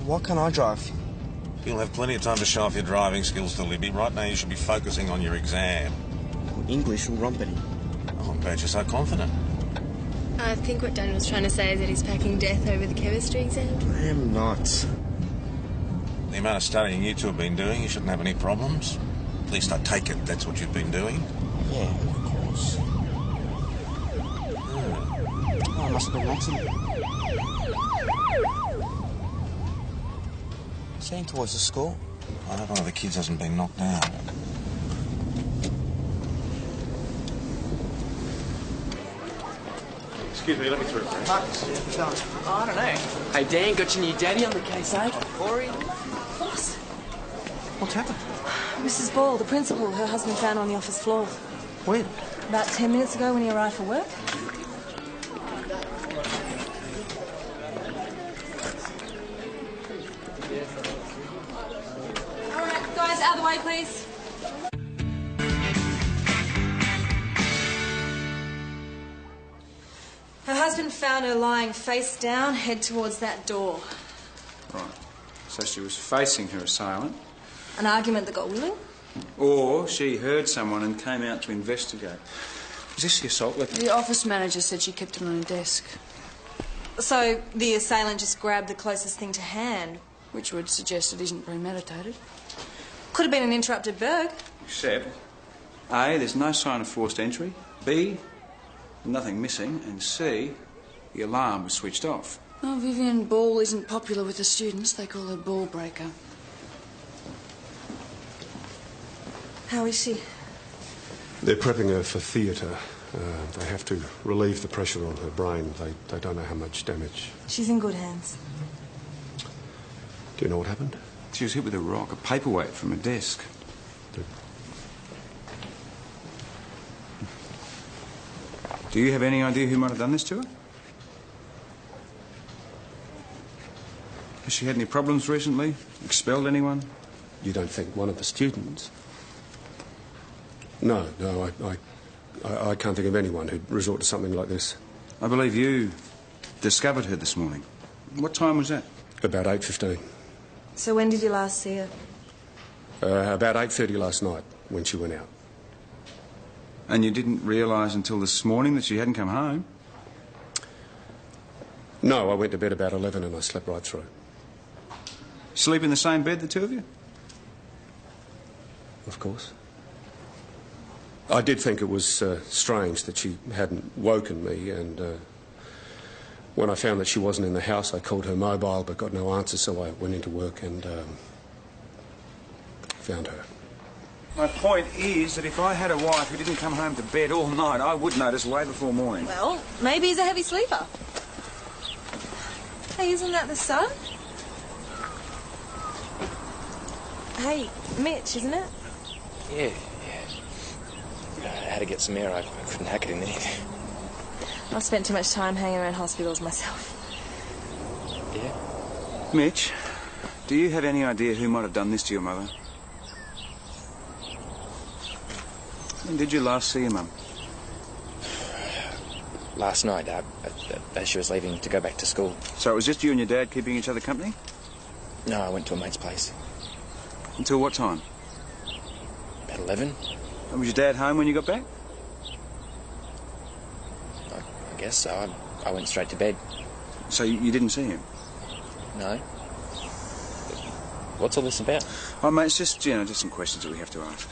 Why can't I drive? You'll have plenty of time to show off your driving skills to Libby. Right now you should be focusing on your exam. English or rompity? Oh, I'm glad you're so confident. I think what Daniel's trying to say is that he's packing death over the chemistry exam. I am not. The amount of studying you two have been doing, you shouldn't have any problems. At least I take it that's what you've been doing. Yeah, of course. Oh, it must have been an accident. Heading towards the school. I hope one of the kids hasn't been knocked out. Excuse me, let me through. I don't know. Hey, Dan, got your new daddy on the case, eh? Corey? Boss, What's happened? Mrs. Ball, the principal, her husband found on the office floor. When? About 10 minutes ago when he arrived for work. All right, guys, out of the way, please. Her husband found her lying face down, head towards that door. Right. So she was facing her assailant. An argument that got willing? Or she heard someone and came out to investigate. Is this the assault weapon? The office manager said she kept it on her desk. So the assailant just grabbed the closest thing to hand. Which would suggest it isn't premeditated. Could have been an interrupted burg. Except, A, there's no sign of forced entry. B, nothing missing. And C, the alarm was switched off. Oh, Vivian Ball isn't popular with the students. They call her ball breaker. How is she? They're prepping her for theatre. They have to relieve the pressure on her brain. They don't know how much damage. She's in good hands. Do you know what happened? She was hit with a rock, a paperweight from a desk. Do you have any idea who might have done this to her? Has she had any problems recently? Expelled anyone? You don't think one of the students? No, I can't think of anyone who'd resort to something like this. I believe you discovered her this morning. What time was that? About 8:15. So when did you last see her? About 8:30 last night, when she went out. And you didn't realise until this morning that she hadn't come home? No, I went to bed about 11 and I slept right through. Sleep in the same bed, the two of you? Of course. I did think it was strange that she hadn't woken me, and when I found that she wasn't in the house, I called her mobile but got no answer, so I went into work and found her. My point is that if I had a wife who didn't come home to bed all night, I would notice way before morning. Well, maybe he's a heavy sleeper. Hey, isn't that the sun? Hey, Mitch, isn't it? Yeah. I had to get some air. I couldn't hack it in there. I've spent too much time hanging around hospitals myself. Yeah? Mitch, do you have any idea who might have done this to your mother? When did you last see your mum? Last night, as she was leaving to go back to school. So it was just you and your dad keeping each other company? No, I went to a mate's place. Until what time? About 11. And was your dad home when you got back? I guess so. I went straight to bed. So you didn't see him? No. What's all this about? Oh, mate, it's just some questions that we have to ask.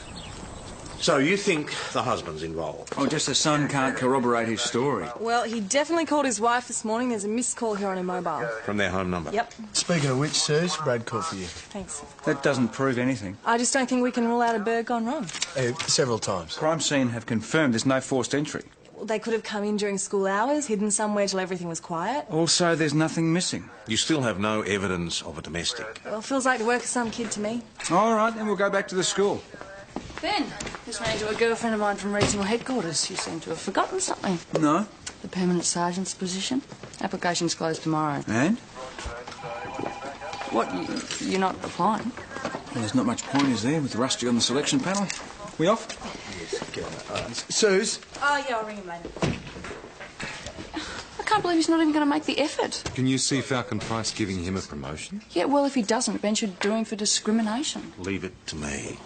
So you think the husband's involved? Oh, just the son can't corroborate his story. Well, he definitely called his wife this morning. There's a missed call here on her mobile. From their home number? Yep. Speaking of which, sirs, Brad called for you. Thanks. That doesn't prove anything. I just don't think we can rule out a bird gone wrong. Several times. Crime scene have confirmed there's no forced entry. Well, they could have come in during school hours, hidden somewhere till everything was quiet. Also, there's nothing missing. You still have no evidence of a domestic? Well, feels like the work of some kid to me. All right, then we'll go back to the school. Ben, just ran into a girlfriend of mine from regional headquarters. You seem to have forgotten something. No. The permanent sergeant's position. Application's closed tomorrow. And? What, you're not applying? Well, there's not much point, is there, with Rusty on the selection panel? We off? Yes, get on. Suze? Oh, yeah, I'll ring him later. I can't believe he's not even going to make the effort. Can you see Falcon Price giving him a promotion? Yeah, well, if he doesn't, Ben should do him for discrimination. Leave it to me.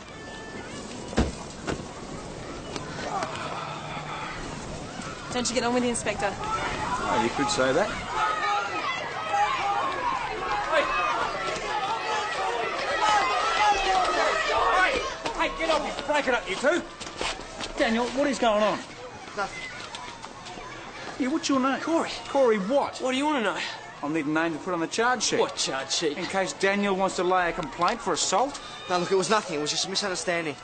Don't you get on with the Inspector? Oh, you could say that. Hey, get off! Break it up, you two. Daniel, what is going on? Nothing. Yeah, what's your name? Corey. Corey what? What do you want to know? I'll need a name to put on the charge sheet. What charge sheet? In case Daniel wants to lay a complaint for assault. No, look, it was nothing. It was just a misunderstanding.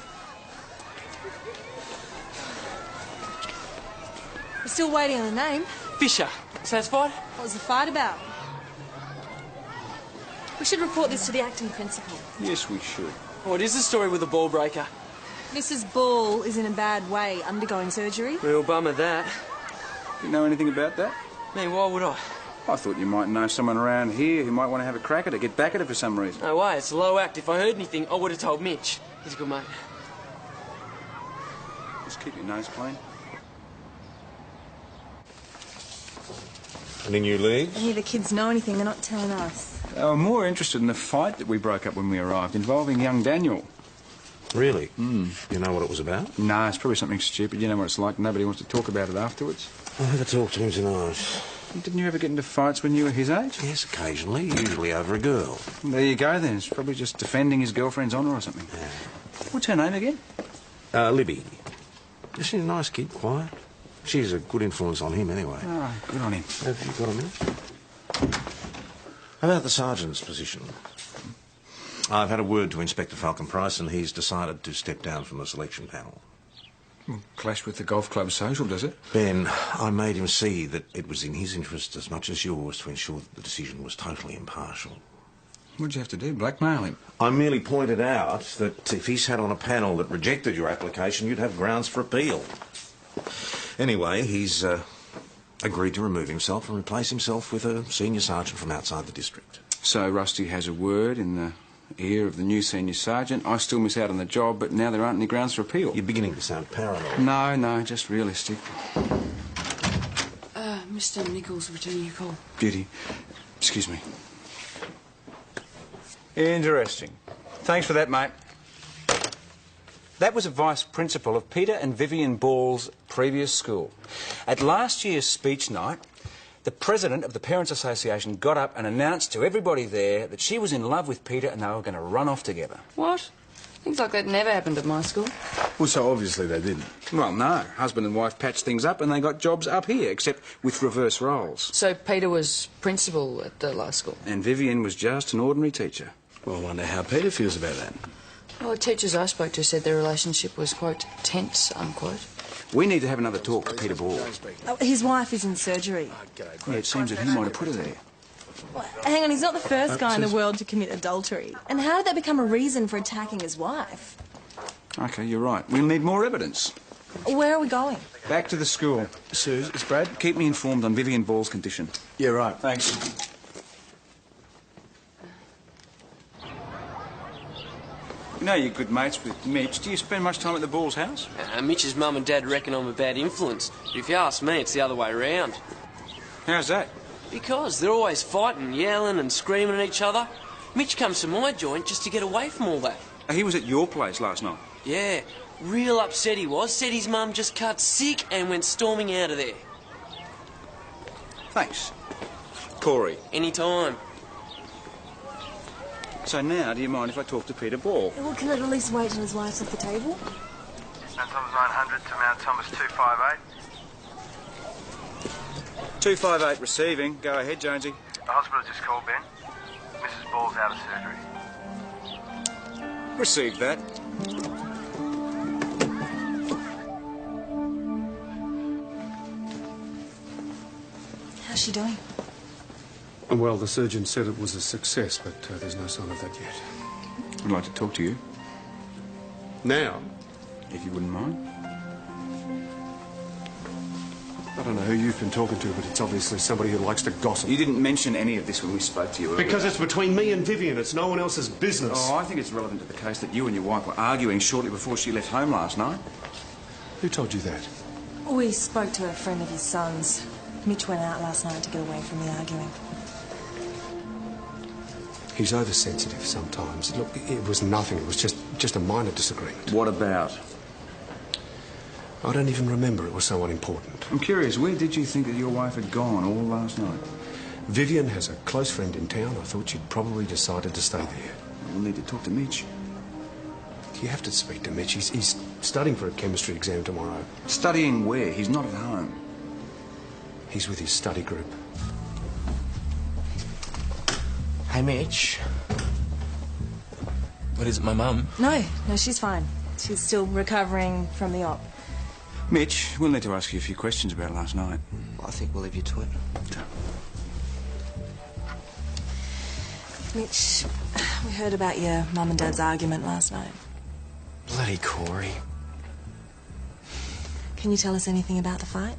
We're still waiting on the name. Fisher. Satisfied? What was the fight about? We should report this to the acting principal. Yes, we should. What is the story with the ball breaker? Mrs. Ball is in a bad way, undergoing surgery. Real bummer that. You know anything about that? Me, why would I? I thought you might know someone around here who might want to have a crack at her, get back at her for some reason. No way, it's a low act. If I heard anything, I would have told Mitch. He's a good mate. Just keep your nose clean. Any new leads? Any of the kids know anything, they're not telling us. They were more interested in the fight that we broke up when we arrived, involving young Daniel. Really? You know what it was about? No, it's probably something stupid. You know what it's like. Nobody wants to talk about it afterwards. I'll have a talk to him tonight. Didn't you ever get into fights when you were his age? Yes, occasionally, usually over a girl. There you go, then. It's probably just defending his girlfriend's honour or something. Yeah. What's her name again? Libby. She's a nice kid, quiet. She's a good influence on him, anyway. Oh, good on him. Have you got a minute? How about the sergeant's position? I've had a word to Inspector Falcon Price, and he's decided to step down from the selection panel. Clash with the golf club social, does it? Ben, I made him see that it was in his interest as much as yours to ensure that the decision was totally impartial. What'd you have to do? Blackmail him? I merely pointed out that if he sat on a panel that rejected your application, you'd have grounds for appeal. Anyway, he's agreed to remove himself and replace himself with a senior sergeant from outside the district. So Rusty has a word in the ear of the new senior sergeant. I still miss out on the job, but now there aren't any grounds for appeal. You're beginning to sound paranoid. No, just realistic. Mr. Nichols returning your call. Beauty. Excuse me. Interesting. Thanks for that, mate. That was a vice principal of Peter and Vivian Ball's previous school. At last year's speech night, the president of the Parents' Association got up and announced to everybody there that she was in love with Peter and they were going to run off together. What? Things like that never happened at my school. Well, so obviously they didn't. Well, no. Husband and wife patched things up and they got jobs up here, except with reverse roles. So Peter was principal at the last school? And Vivian was just an ordinary teacher. Well, I wonder how Peter feels about that. Well, the teachers I spoke to said their relationship was, quote, tense, unquote. We need to have another talk to Peter Ball. Oh, his wife is in surgery. Yeah, it seems that he might have put her there. Well, hang on, he's not the first guy in the world to commit adultery. And how did that become a reason for attacking his wife? OK, you're right. We'll need more evidence. Where are we going? Back to the school. Suze, it's Brad. Keep me informed on Vivian Ball's condition. Yeah, right. Thanks. You know you're good mates with Mitch. Do you spend much time at the Ball's house? Mitch's mum and dad reckon I'm a bad influence. But if you ask me, it's the other way round. How's that? Because they're always fighting, yelling and screaming at each other. Mitch comes to my joint just to get away from all that. He was at your place last night. Yeah, real upset he was. Said his mum just cut sick and went storming out of there. Thanks. Corey. Anytime. So now, do you mind if I talk to Peter Ball? Well, can it at least wait till his wife's off the table? Mount Thomas 900 to Mount Thomas 258. 258 receiving. Go ahead, Jonesy. The hospital just called, Ben. Mrs. Ball's out of surgery. Received that. How's she doing? Well, the surgeon said it was a success, but there's no sign of that yet. I'd like to talk to you, Now? if you wouldn't mind. I don't know who you've been talking to, but it's obviously somebody who likes to gossip. You didn't mention any of this when we spoke to you earlier. Because it's between me and Vivian. It's no one else's business. Oh, I think it's relevant to the case that you and your wife were arguing shortly before she left home last night. Who told you that? We spoke to a friend of his son's. Mitch went out last night to get away from the arguing. He's oversensitive sometimes. Look, it was nothing. It was just a minor disagreement. What about? I don't even remember. It was so unimportant. I'm curious, where did you think that your wife had gone all last night? Vivian has a close friend in town. I thought she'd probably decided to stay there. We'll need to talk to Mitch. You have to speak to Mitch. He's studying for a chemistry exam tomorrow. Studying where? He's not at home. He's with his study group. Hey, Mitch. What is it, my mum? No, she's fine. She's still recovering from the op. Mitch, we'll need to ask you a few questions about last night. I think we'll leave you to it. Mitch, we heard about your mum and dad's argument last night. Bloody Corey. Can you tell us anything about the fight?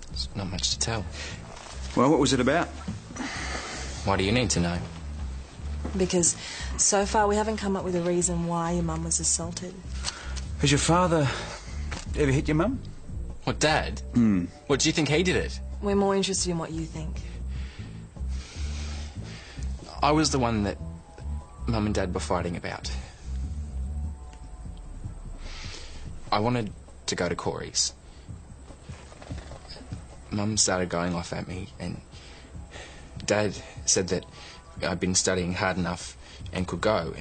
There's not much to tell. Well, what was it about? Why do you need to know? Because so far we haven't come up with a reason why your mum was assaulted. Has your father ever hit your mum? What, Dad? What, do you think he did it? We're more interested in what you think. I was the one that Mum and Dad were fighting about. I wanted to go to Corey's. Mum started going off at me, and Dad said that I'd been studying hard enough and could go.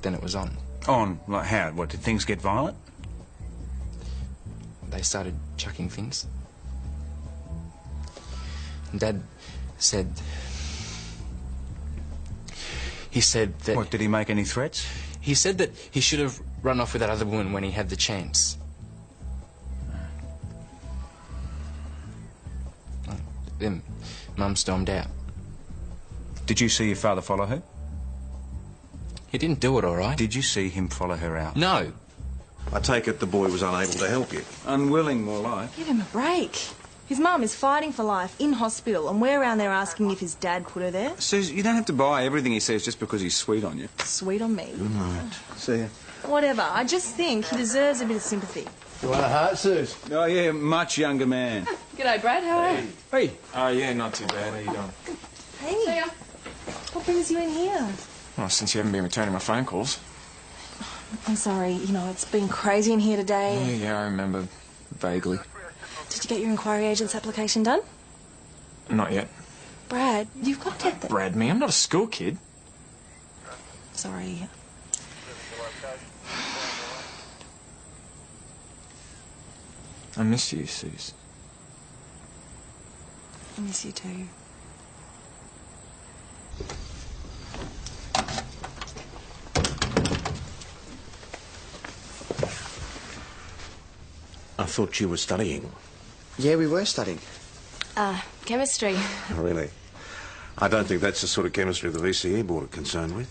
Then it was on. On? Like how? What, did things get violent? They started chucking things. And Dad said... He said that... What, did he make any threats? He said that he should have run off with that other woman when he had the chance. Then Mum stormed out. Did you see your father follow her? He didn't do it all right. Did you see him follow her out? No. I take it the boy was unable to help you. Unwilling, more like. Give him a break. His mum is fighting for life in hospital, and we're around there asking if his dad put her there. Suze, you don't have to buy everything he says just because he's sweet on you. Sweet on me. Good night. See ya. Whatever. I just think he deserves a bit of sympathy. You want a heart, Suze? Oh, yeah, much younger man. G'day, Brad. How are you? Hey. Oh, yeah, not too bad. How you doing? Hey. What brings you in here? Well, since you haven't been returning my phone calls. I'm sorry. You know, it's been crazy in here today. Yeah, I remember vaguely. Did you get your inquiry agent's application done? Not yet. Brad, you've got to get the... Brad, me, I'm not a school kid. Sorry. I miss you, Suze. I miss you too. I thought you were studying. Yeah, we were studying. Chemistry. Oh, really? I don't think that's the sort of chemistry the VCE board are concerned with.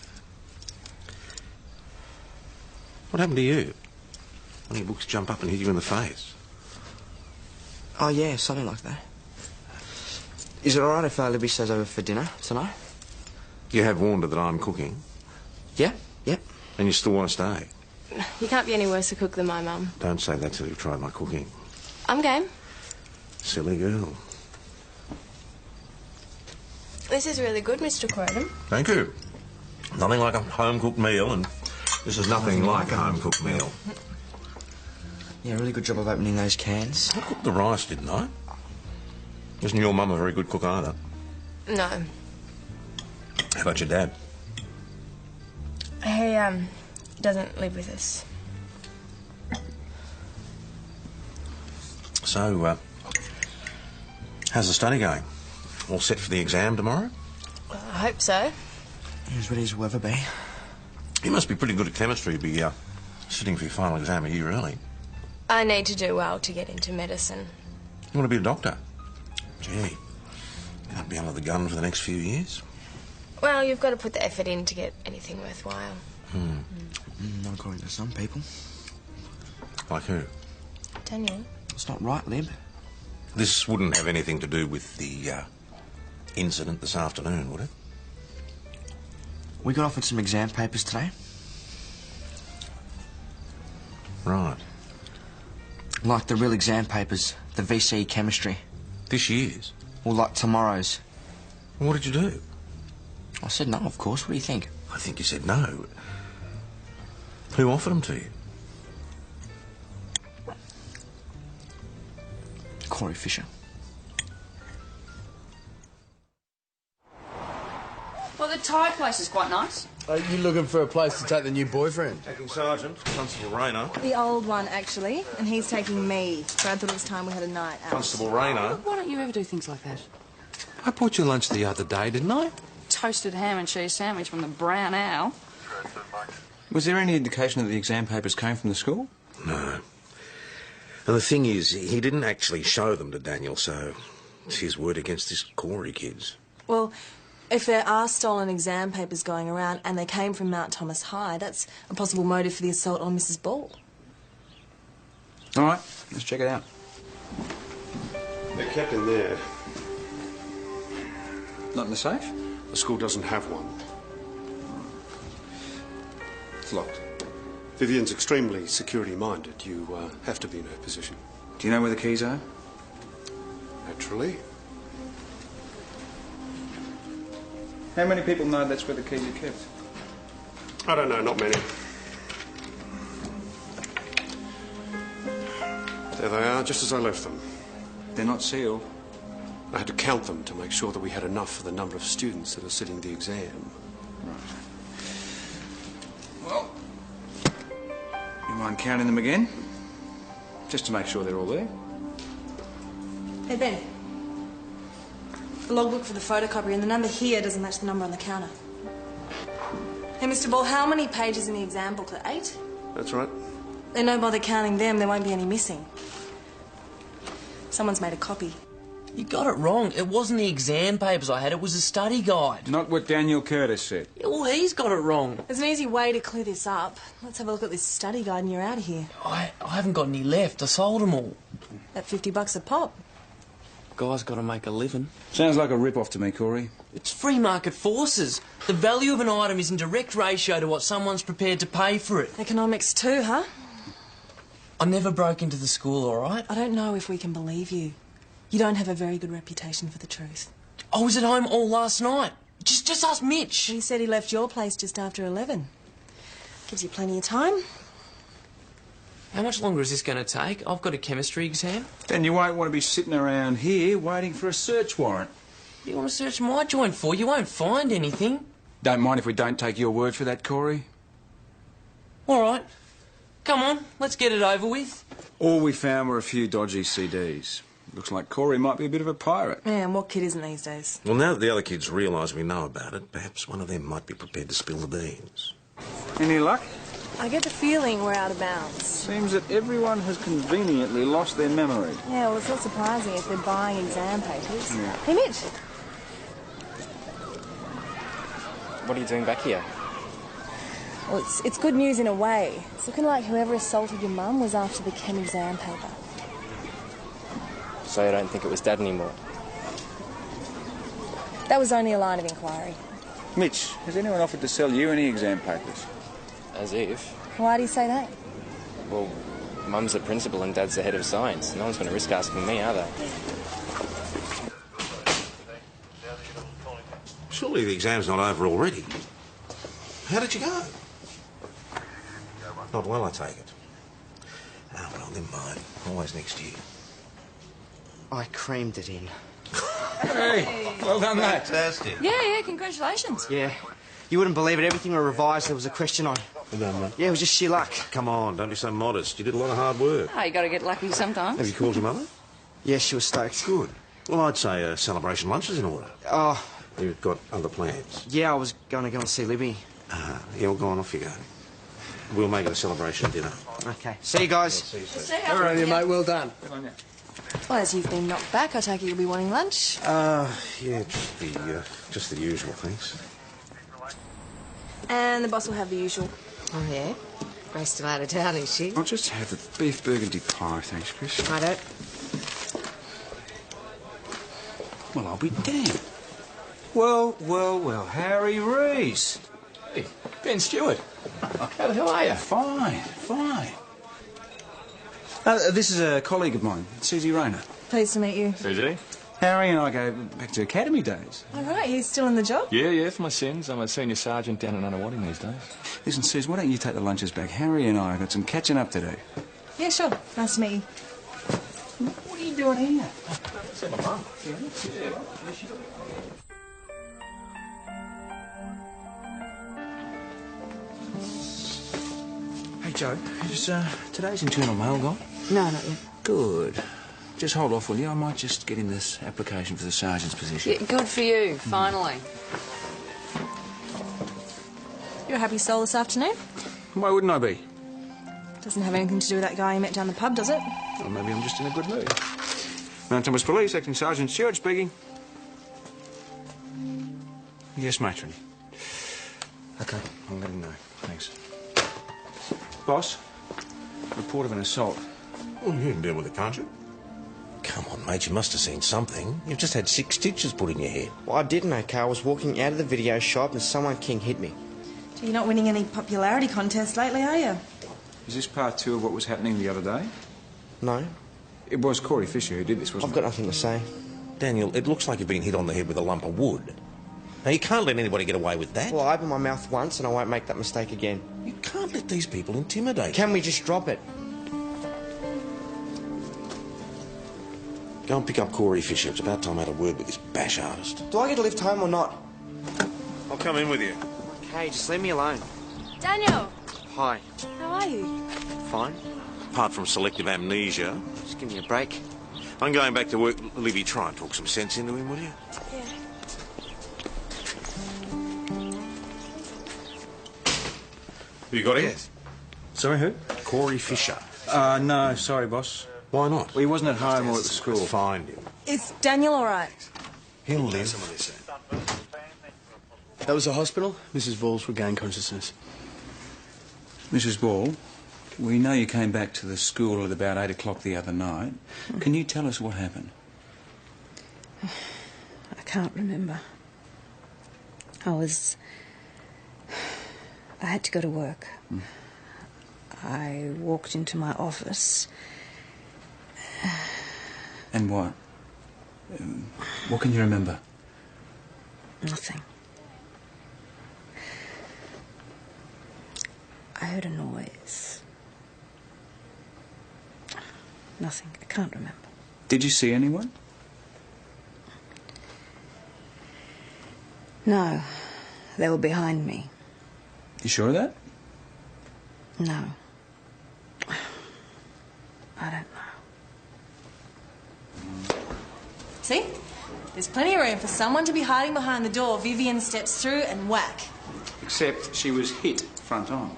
What happened to you? One of your books jump up and hit you in the face. Oh, yeah, something like that. Is it all right if Libby stays over for dinner tonight? You have warned her that I'm cooking, Yeah? Yep. and you still want to stay. You can't be any worse a cook than my mum. Don't say that till you've tried my cooking. I'm game. Silly girl. This is really good, Mr. Croydon. Thank you. Nothing like a home-cooked meal, and this is nothing like a home-cooked meal. Yeah, really good job of opening those cans. I cooked the rice, didn't I? Isn't your mum a very good cook either? No. How about your dad? He, doesn't live with us. So, how's the study going? All set for the exam tomorrow? I hope so. As ready as we'll ever be. You must be pretty good at chemistry to be sitting for your final exam a year early. I need to do well to get into medicine. You want to be a doctor? Gee, you won't be under the gun for the next few years. Well, you've got to put the effort in to get anything worthwhile. Not according to some people. Like who? Daniel? It's not right, Lib. This wouldn't have anything to do with the incident this afternoon, would it? We got offered some exam papers today. Right. Like the real exam papers, the VCE chemistry. This year's? Or like tomorrow's. What did you do? I said no, of course. What do you think? I think you said no. Who offered them to you? Corey Fisher. Well, the Thai place is quite nice. Are you looking for a place to take the new boyfriend? Acting Sergeant, Constable Rayner. The old one, actually, and he's taking me. Brad thought it was time we had a night out. Constable Rayner. Why don't you ever do things like that? I bought you lunch the other day, didn't I? Toasted ham and cheese sandwich from the Brown Owl. Was there any indication that the exam papers came from the school? No. And the thing is, he didn't actually show them to Daniel, so it's his word against this Corey kids. Well, if there are stolen exam papers going around and they came from Mount Thomas High, that's a possible motive for the assault on Mrs. Ball. All right, let's check it out. They're kept in there. Not in the safe? The school doesn't have one. It's locked. Vivian's extremely security-minded. You have to be in her position. Do you know where the keys are? Naturally. How many people know that's where the keys are kept? I don't know, not many. There they are, just as I left them. They're not sealed. I had to count them to make sure that we had enough for the number of students that are sitting the exam. Right. Well, you mind counting them again? Just to make sure they're all there. Hey, Ben. The logbook for the photocopy and the number here doesn't match the number on the counter. Hey, Mr. Ball, how many pages in the exam booklet? 8? That's right. They no bother counting them, there won't be any missing. Someone's made a copy. You got it wrong. It wasn't the exam papers I had, it was a study guide. Not what Daniel Curtis said. Yeah, well, he's got it wrong. There's an easy way to clear this up. Let's have a look at this study guide and you're out of here. I haven't got any left. I sold them all. At $50 a pop. Guy's got to make a living. Sounds like a rip-off to me, Corey. It's free market forces. The value of an item is in direct ratio to what someone's prepared to pay for it. Economics too, huh? I never broke into the school, all right? I don't know if we can believe you. You don't have a very good reputation for the truth. I was at home all last night. Just ask Mitch. He said he left your place just after 11. Gives you plenty of time. How much longer is this going to take? I've got a chemistry exam. Then you won't want to be sitting around here waiting for a search warrant. What do you want to search my joint for? You won't find anything. Don't mind if we don't take your word for that, Corey. All right. Come on, let's get it over with. All we found were a few dodgy CDs. Looks like Corey might be a bit of a pirate. Yeah, and what kid isn't these days? Well, now that the other kids realise we know about it, perhaps one of them might be prepared to spill the beans. Any luck? I get the feeling we're out of bounds. Seems that everyone has conveniently lost their memory. Yeah, well, it's not surprising if they're buying exam papers. Yeah. Hey, Mitch. What are you doing back here? Well, it's good news in a way. It's looking like whoever assaulted your mum was after the chem exam paper. So you don't think it was Dad anymore? That was only a line of inquiry. Mitch, has anyone offered to sell you any exam papers? As if. Why do you say that? Well, Mum's the principal and Dad's the head of science. No one's going to risk asking me, are they? Surely the exam's not over already. How did you go? Not well, I take it. Ah, well, never mind. Always next year. I creamed it in. Hey, well done, mate. Fantastic. Yeah, congratulations. Yeah. You wouldn't believe it. Everything we revised, there was a question on. Well done, mate. Yeah, it was just sheer luck. Come on, don't be so modest. You did a lot of hard work. Oh, you got to get lucky sometimes. Have you called your mother? Yeah, she was stoked. Good. Well, I'd say a celebration lunch is in order. Oh, You've got other plans. yeah, I was going to go and see Libby. Yeah, well, go on, off you go. We'll make it a celebration dinner. Okay. See you guys. See you soon. All right, you mate. Well done. Well, as you've been knocked back, I take it you'll be wanting lunch. Yeah, just the usual, thanks. And the boss will have the usual. Oh, yeah? Grace still out of town, is she? I'll just have the beef burgundy pie, thanks, Chris. Righto. Well, I'll be damned. Well, Harry Reese. Hey, Ben Stewart. How the hell are you? Fine. This is a colleague of mine, Susie Rayner. Pleased to meet you. Susie? Harry and I go back to academy days. All right, he's still in the job? Yeah, for my sins. I'm a senior sergeant down in Underwating these days. Listen, Suze, why don't you take the lunches back? Harry and I have got some catching up to do. Yeah, sure. Nice to meet you. What are you doing here? See my mum. Hey, Joe, is today's internal mail gone? No, not yet. Good. Just hold off, will you? I might just get in this application for the sergeant's position. Yeah, good for you, finally. You're a happy soul this afternoon? Why wouldn't I be? Doesn't have anything to do with that guy you met down the pub, does it? Or maybe I'm just in a good mood. Mount Thomas Police, Acting Sergeant Stewart speaking. Yes, matron. Okay, I'll let him know. Thanks. Boss, report of an assault. Well, you can deal with it, can't you? Come on, mate, you must have seen something. You've just had 6 stitches put in your head. Well, I didn't, okay. I was walking out of the video shop and someone king hit me. You're not winning any popularity contests lately, are you? Is this part 2 of what was happening the other day? No. It was Corey Fisher who did this, wasn't I've got nothing to say. Daniel, it looks like you've been hit on the head with a lump of wood. Now, you can't let anybody get away with that. Well, I opened my mouth once and I won't make that mistake again. You can't let these people intimidate you. Can we just drop it? Go and pick up Corey Fisher. It's about time I had a word with this bash artist. Do I get a lift home or not? I'll come in with you. Okay, just leave me alone. Daniel, Hi. how are you? Fine. Apart from selective amnesia, Just give me a break. I'm going back to work. Livy, try and talk some sense into him, will you? Yeah. You got him? Yes. Sorry, who? Corey Fisher. No, sorry, boss. Why not? Well, he wasn't at home or at the school. Find him. Is Daniel all right? He'll live. That was the hospital. Mrs. Balls regained consciousness. Mrs. Ball, we know you came back to the school at about 8 o'clock the other night. Can you tell us what happened? I can't remember. I had to go to work. I walked into my office. And what? What can you remember? Nothing. I heard a noise. Nothing. I can't remember. Did you see anyone? No. They were behind me. You sure of that? No. I don't know. See? There's plenty of room for someone to be hiding behind the door. Vivian steps through and whack. Except she was hit front on.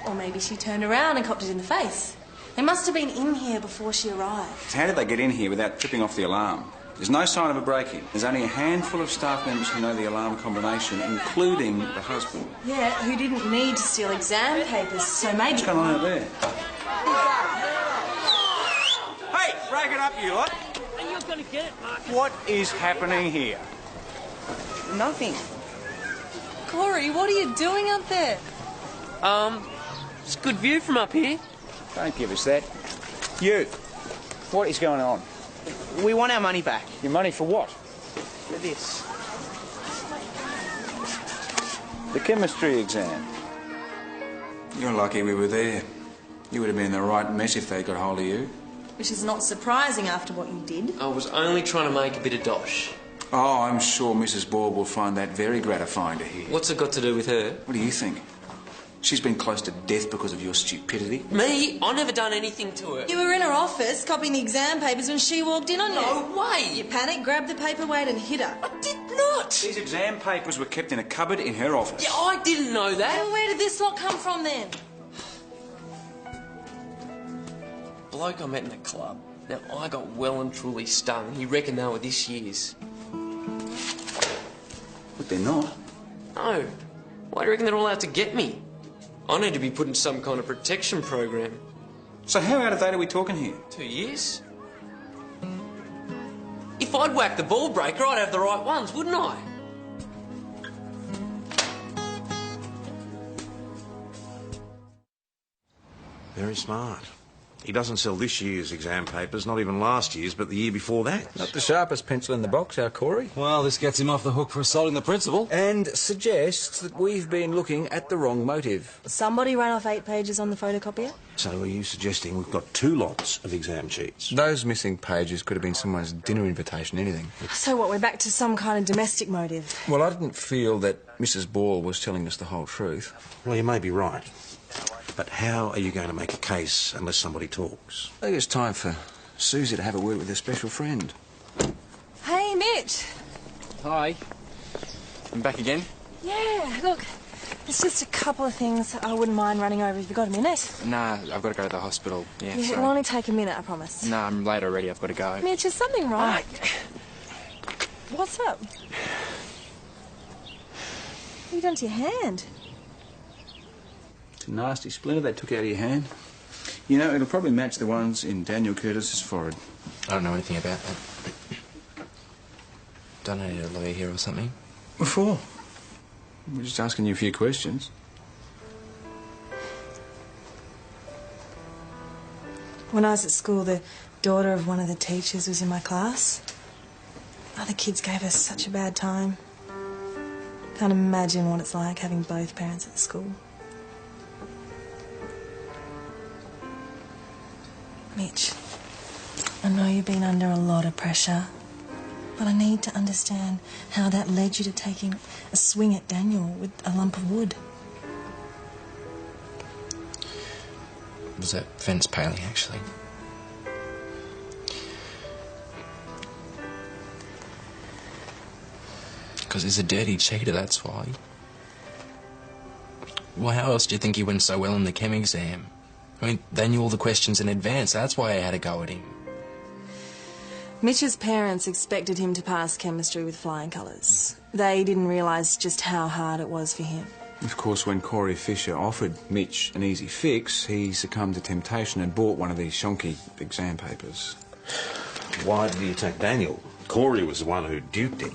Or maybe she turned around and copped it in the face. They must have been in here before she arrived. How did they get in here without tripping off the alarm? There's no sign of a break-in. There's only a handful of staff members who know the alarm combination, including the husband. Yeah, who didn't need to steal exam papers, so maybe... What's going on out there? Hey, break it up, you lot. And you're going to get it, Mark. What is happening here? Nothing. Corey, what are you doing up there? It's a good view from up here. Don't give us that. You, what is going on? We want our money back. Your money for what? For this. The chemistry exam. You're lucky we were there. You would have been in the right mess if they got hold of you. Which is not surprising after what you did. I was only trying to make a bit of dosh. Oh, I'm sure Mrs. Ball will find that very gratifying to hear. What's it got to do with her? What do you think? She's been close to death because of your stupidity. Me? I never done anything to her. You were in her office copying the exam papers when she walked in on you. No way! You panicked, grabbed the paperweight and hit her. I did not! These exam papers were kept in a cupboard in her office. Yeah, I didn't know that. Well, where did this lot come from then? Bloke I met in the club. Now, I got well and truly stung. He reckoned they were this year's. But they're not. No. Why do you reckon they're all out to get me? I need to be put in some kind of protection program. So how out of date are we talking here? 2 years? If I'd whacked the ball breaker, I'd have the right ones, wouldn't I? Very smart. He doesn't sell this year's exam papers, not even last year's, but the year before that. Not the sharpest pencil in the box, our Corey. Well, this gets him off the hook for assaulting the principal. And suggests that we've been looking at the wrong motive. Somebody ran off 8 pages on the photocopier? So are you suggesting we've got 2 lots of exam sheets? Those missing pages could have been someone's dinner invitation, anything. So what, we're back to some kind of domestic motive? Well, I didn't feel that Mrs. Ball was telling us the whole truth. Well, you may be right. But how are you going to make a case unless somebody talks? I think it's time for Susie to have a word with her special friend. Hey, Mitch. Hi. I'm back again? Yeah, look, there's just a couple of things I wouldn't mind running over if you've got a minute. Nah, I've got to go to the hospital. Yeah, Yeah, it'll only take a minute, I promise. Nah, I'm late already. I've got to go. Mitch, is something wrong? What's up? What have you done to your hand? It's a nasty splinter they took out of your hand. You know, it'll probably match the ones in Daniel Curtis's forehead. I don't know anything about that. Don't I need a lawyer here or something? What for? We're just asking you a few questions. When I was at school, the daughter of one of the teachers was in my class. Other kids gave us such a bad time. Can't imagine what it's like having both parents at the school. Mitch, I know you've been under a lot of pressure, but I need to understand how that led you to taking a swing at Daniel with a lump of wood. It was that fence paling, actually. Because he's a dirty cheater, that's why. Well, how else do you think he went so well in the chem exam? I mean, they knew all the questions in advance. That's why I had a go at him. Mitch's parents expected him to pass chemistry with flying colours. They didn't realise just how hard it was for him. Of course, when Corey Fisher offered Mitch an easy fix, he succumbed to temptation and bought one of these shonky exam papers. Why did he attack Daniel? Corey was the one who duped him.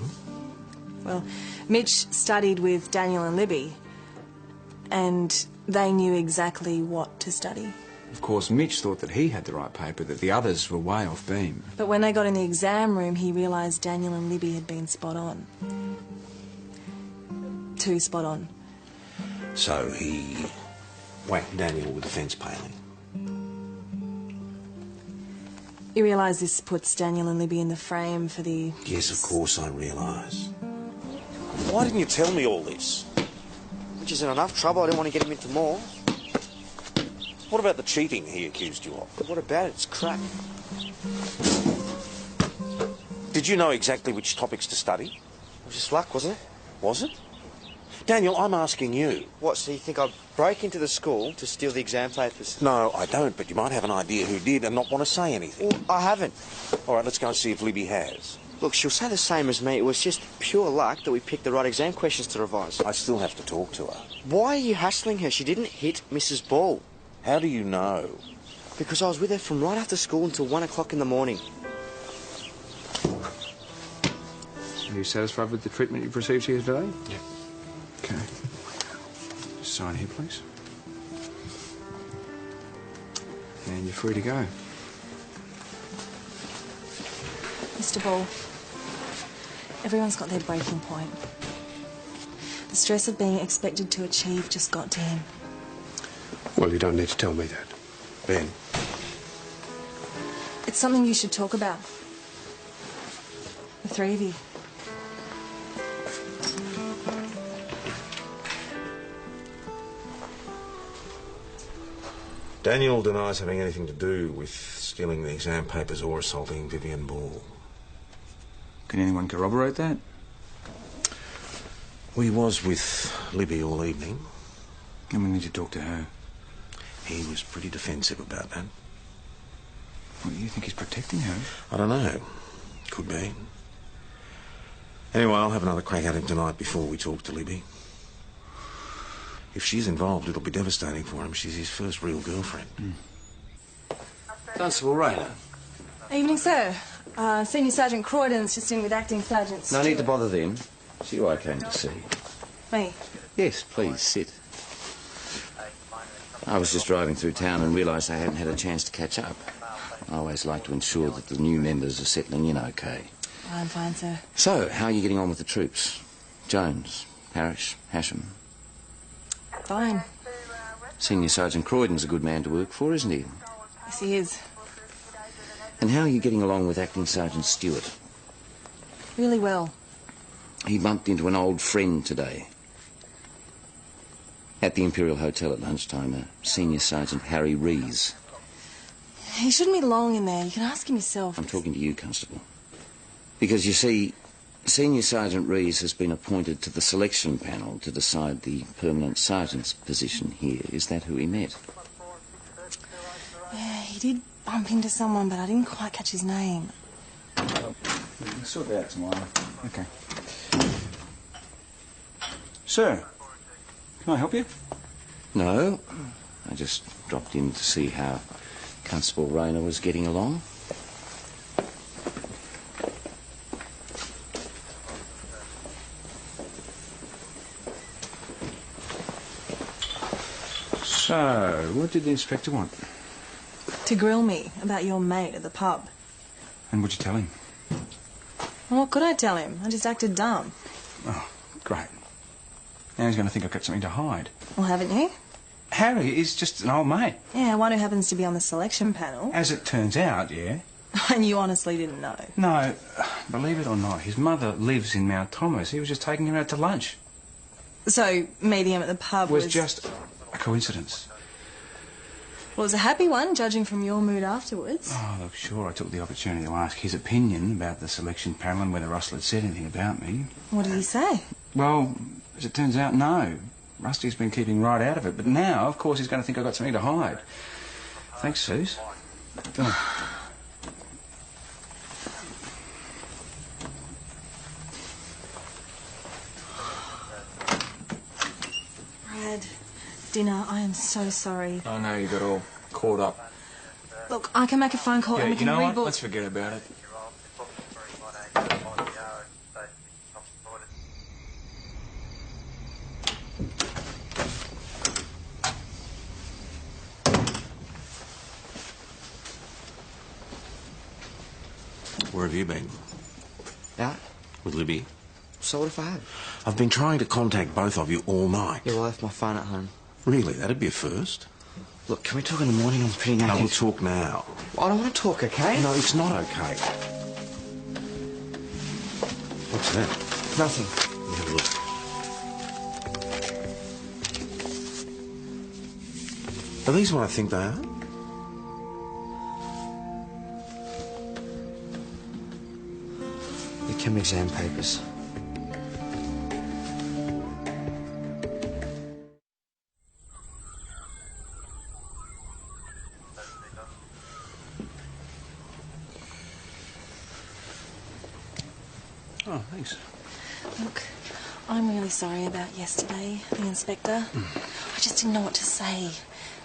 Well, Mitch studied with Daniel and Libby, and they knew exactly what to study. Of course, Mitch thought that he had the right paper, that the others were way off beam. But when they got in the exam room, he realised Daniel and Libby had been spot on. Too spot on. So he whacked Daniel with the fence paling. You realise this puts Daniel and Libby in the frame for the... Yes, of course I realise. Why didn't you tell me all this? Which isn't enough trouble. I didn't want to get him into more. What about the cheating he accused you of? But what about it? It's crap. Did you know exactly which topics to study? It was just luck, wasn't it? Was it? Daniel, I'm asking you. What, so you think I'd break into the school to steal the exam papers? No, I don't, but you might have an idea who did and not want to say anything. Well, I haven't. All right, let's go and see if Libby has. Look, she'll say the same as me. It was just pure luck that we picked the right exam questions to revise. I still have to talk to her. Why are you hassling her? She didn't hit Mrs. Ball. How do you know? Because I was with her from right after school until 1 o'clock in the morning. Are you satisfied with the treatment you've received here today? Yeah. Okay. Just sign here, please. And you're free to go. Mr. Ball, everyone's got their breaking point. The stress of being expected to achieve just got to him. Well, you don't need to tell me that. Ben. It's something you should talk about. The three of you. Daniel denies having anything to do with stealing the exam papers or assaulting Vivian Ball. Can anyone corroborate that? Well, he was with Libby all evening. And we need to talk to her. He was pretty defensive about that. Well, you think he's protecting her? I don't know. Could be. Anyway, I'll have another crack at him tonight before we talk to Libby. If she's involved, it'll be devastating for him. She's his first real girlfriend. Constable Rayner. Evening, sir. Senior Sergeant Croydon's just in with Acting Sergeant No Stewart. need to bother them. See who I came to see. Me? Yes, please, sit. I was just driving through town and realised I hadn't had a chance to catch up. I always like to ensure that the new members are settling in okay. I'm fine, sir. So, how are you getting on with the troops? Jones, Parrish, Hasham? Fine. Senior Sergeant Croydon's a good man to work for, isn't he? Yes, he is. And how are you getting along with Acting Sergeant Stewart? Really well. He bumped into an old friend today. At the Imperial Hotel at lunchtime, Senior Sergeant Harry Rees. He shouldn't be long in there. You can ask him yourself. I'm talking to you, Constable. Because, you see, Senior Sergeant Rees has been appointed to the selection panel to decide the permanent sergeant's position here. Is that who he met? Yeah, he did bump into someone, but I didn't quite catch his name. We'll sort it out tomorrow. Okay. Sir, can I help you? No. I just dropped in to see how Constable Rayner was getting along. So, what did the inspector want? To grill me about your mate at the pub. And what'd you tell him? Well, what could I tell him? I just acted dumb. Oh, great. Now he's going to think I've got something to hide. Well, haven't you? Harry is just an old mate. Yeah, one who happens to be on the selection panel. As it turns out, yeah. And you honestly didn't know? No, believe it or not, his mother lives in Mount Thomas. He was just taking her out to lunch. So, meeting him at the pub was just a coincidence. Well, it was a happy one, judging from your mood afterwards. Oh, look, sure, I took the opportunity to ask his opinion about the selection panel and whether Russell had said anything about me. What did he say? Well, as it turns out, no. Rusty's been keeping right out of it, but now, of course, he's going to think I've got something to hide. Thanks, Suze. Oh. Brad, dinner, I am so sorry. I know you got all caught up. Look, I can make a phone call and we can you know rebook. what? Let's forget about it. Where have you been? Out. With Libby? So what if I had? I've been trying to contact both of you all night. Yeah, well, I left my phone at home. Really? That'd be a first. Look, can we talk in the morning? I'm pretty knackered. No, we'll talk now. Well, I don't want to talk, okay? No, it's not okay. What's that? Nothing. Let me have a look. Are these what I think they are? The chem exam papers. Oh, thanks. Look, I'm really sorry about yesterday, the inspector. I just didn't know what to say.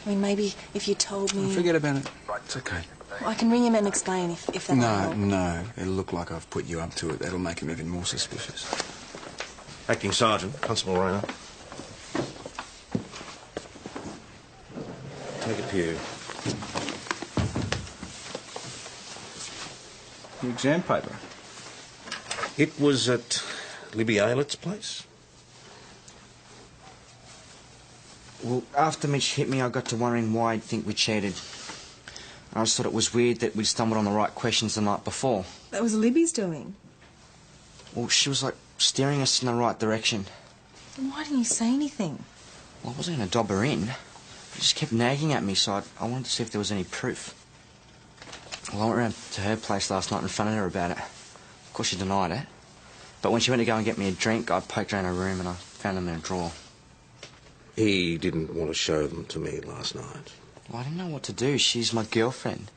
I mean, maybe if you told me... Forget about it. It's okay. Well, I can ring him and explain if that'll help. No. It'll look like I've put you up to it. That'll make him even more suspicious. Acting Sergeant, Constable Rayner. Take it to you. The exam paper. It was at Libby Aylett's place? Well, after Mitch hit me, I got to wondering why he'd think we cheated. I just thought it was weird that we'd stumbled on the right questions the night before. That was Libby's doing. Well, she was, like, steering us in the right direction. Then why didn't you say anything? Well, I wasn't going to dob her in. She just kept nagging at me, so I wanted to see if there was any proof. Well, I went round to her place last night and fronted her about it. Of course, she denied it. But when she went to go and get me a drink, I poked around her room and I found them in a drawer. He didn't want to show them to me last night. Well, I didn't know what to do. She's my girlfriend.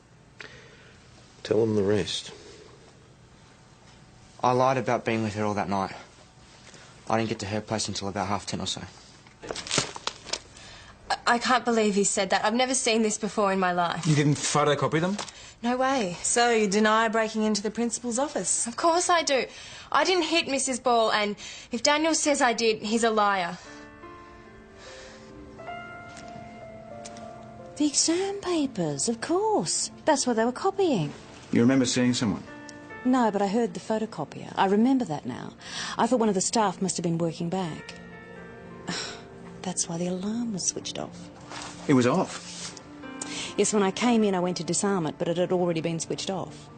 Tell him the rest. I lied about being with her all that night. I didn't get to her place until about 10:30 or so. I can't believe he said that. I've never seen this before in my life. You didn't photocopy them? No way. So you deny breaking into the principal's office? Of course I do. I didn't hit Mrs. Ball, and if Daniel says I did, he's a liar. The exam papers, of course. That's what they were copying. You remember seeing someone? No, but I heard the photocopier. I remember that now. I thought one of the staff must have been working back. That's why the alarm was switched off. It was off? Yes, when I came in, I went to disarm it, but it had already been switched off.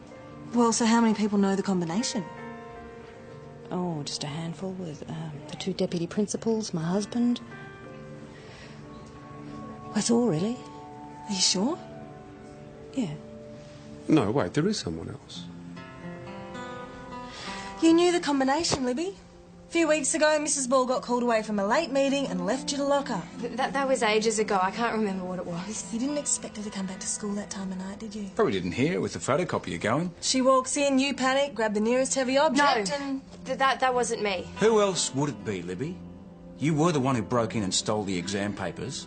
Well, so how many people know the combination? Oh, just a handful with the 2 deputy principals, my husband. That's all, really. Are you sure? Yeah. No, wait, there is someone else. You knew the combination, Libby. A few weeks ago, Mrs. Ball got called away from a late meeting and left you to lock up. That was ages ago. I can't remember what it was. You didn't expect her to come back to school that time of night, did you? Probably didn't hear with the photocopier going. She walks in, you panic, grab the nearest heavy object and... That wasn't me. Who else would it be, Libby? You were the one who broke in and stole the exam papers.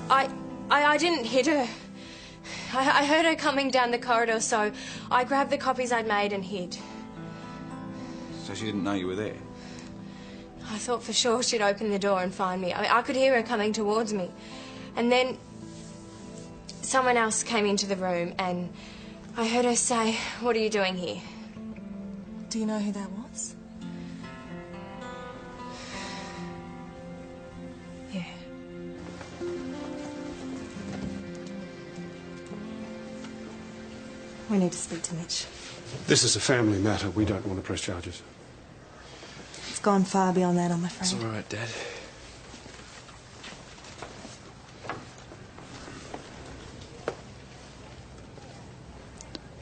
I didn't hit her. I heard her coming down the corridor, so I grabbed the copies I'd made and hid. So she didn't know you were there? I thought for sure she'd open the door and find me. I could hear her coming towards me. And then someone else came into the room and I heard her say, "What are you doing here?" Do you know who that was? Yeah. We need to speak to Mitch. This is a family matter. We don't want to press charges. It's gone far beyond that, I'm afraid. It's all right, Dad.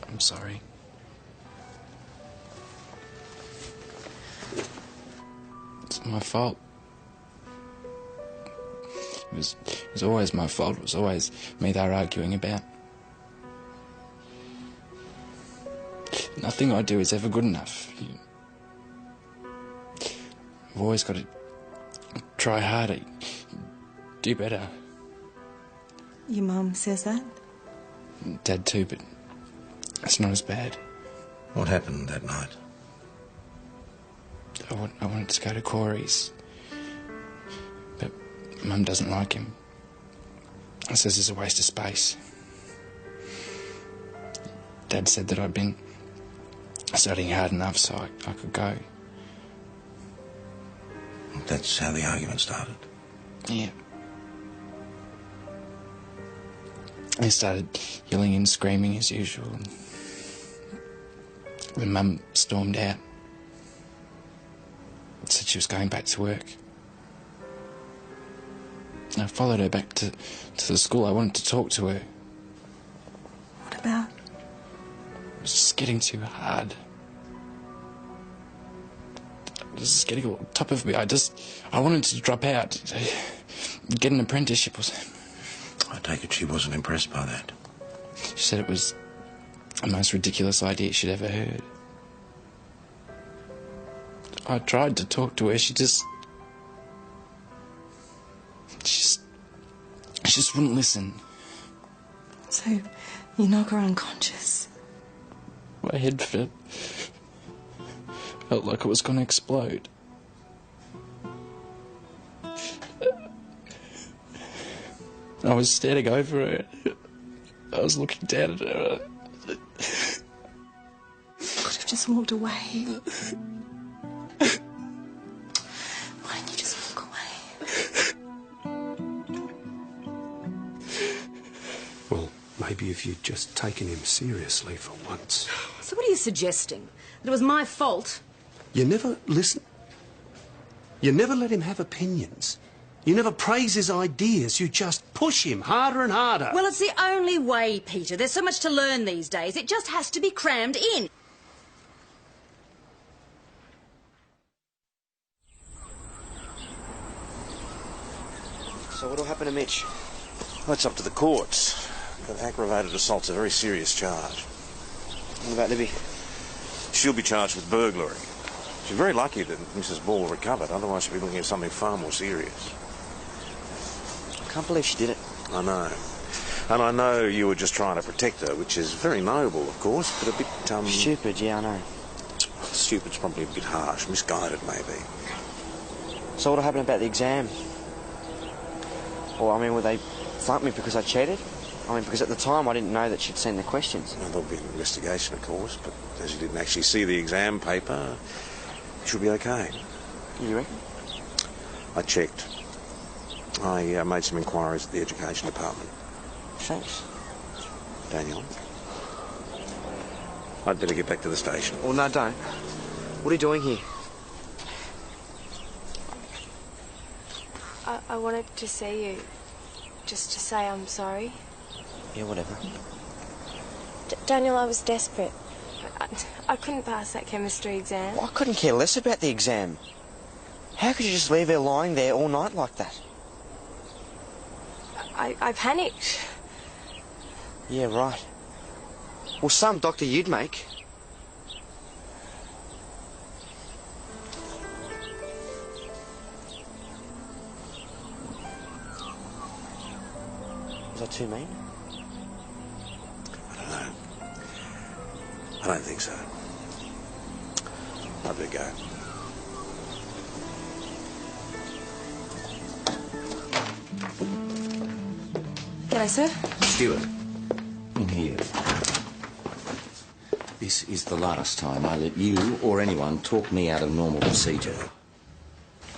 I'm sorry. It's my fault. It was always my fault. It was always me they were arguing about. Nothing I do is ever good enough. I've always got to try harder, do better. Your mum says that? Dad too, but it's not as bad. What happened that night? I wanted to go to Corey's, but Mum doesn't like him. Says it's a waste of space. Dad said that I'd been studying hard enough so I could go. That's how the argument started? Yeah. I started yelling and screaming as usual. When Mum stormed out, said she was going back to work. I followed her back to the school. I wanted to talk to her. What about? It was just getting too hard. It was just getting on top of me. I wanted to drop out, get an apprenticeship or something. I take it she wasn't impressed by that. She said it was the most ridiculous idea she'd ever heard. I tried to talk to her. She just wouldn't listen. So you knock her unconscious? My head felt like it was going to explode. I was standing over her. I was looking down at her. Could have just walked away. Why didn't you just walk away? Well, maybe if you'd just taken him seriously for once. So what are you suggesting? That it was my fault? You never listen. You never let him have opinions. You never praise his ideas. You just push him harder and harder. Well, it's the only way, Peter. There's so much to learn these days. It just has to be crammed in. So what'll happen to Mitch? Well, that's up to the courts. But aggravated assault's a very serious charge. What about Libby? She'll be charged with burglary. She's very lucky that Mrs. Ball recovered, otherwise she'd be looking at something far more serious. I can't believe she did it. I know. And I know you were just trying to protect her, which is very noble, of course, but a bit, Stupid, yeah, I know. Stupid's probably a bit harsh. Misguided, maybe. So what'll happen about the exam? Or, I mean, would they flunk me because I cheated? I mean, because at the time I didn't know that she'd seen the questions. Well, there'll be an investigation, of course, but as you didn't actually see the exam paper, it should be okay. You reckon? I checked. I made some inquiries at the Education Department. Thanks. Daniel, I'd better get back to the station. Well, no, don't. What are you doing here? I wanted to see you, just to say I'm sorry. Yeah, whatever. Daniel, I was desperate. I couldn't pass that chemistry exam. Well, I couldn't care less about the exam. How could you just leave her lying there all night like that? I panicked. Yeah, right. Well, some doctor you'd make. Was that too mean? I don't know. I don't think so. I'd better go. G'day, sir. Stewart, in here. This is the last time I let you or anyone talk me out of normal procedure.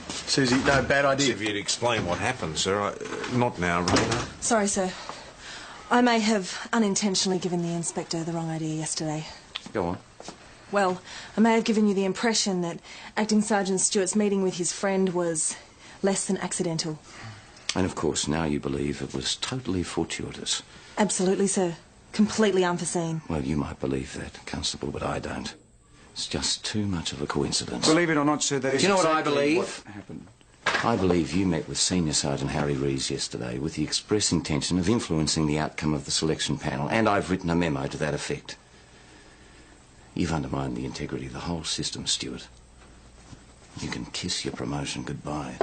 Susie, no, bad idea. If you'd explain what happened, sir. Not now, Rena. Sorry, sir. I may have unintentionally given the inspector the wrong idea yesterday. Go on. Well, I may have given you the impression that Acting Sergeant Stewart's meeting with his friend was less than accidental. And of course, now you believe it was totally fortuitous. Absolutely, sir. Completely unforeseen. Well, you might believe that, Constable, but I don't. It's just too much of a coincidence. Believe it or not, sir, that is Do you know what I exactly believe? what happened. I believe you met with Senior Sergeant Harry Rees yesterday with the express intention of influencing the outcome of the selection panel, and I've written a memo to that effect. You've undermined the integrity of the whole system, Stewart. You can kiss your promotion goodbye.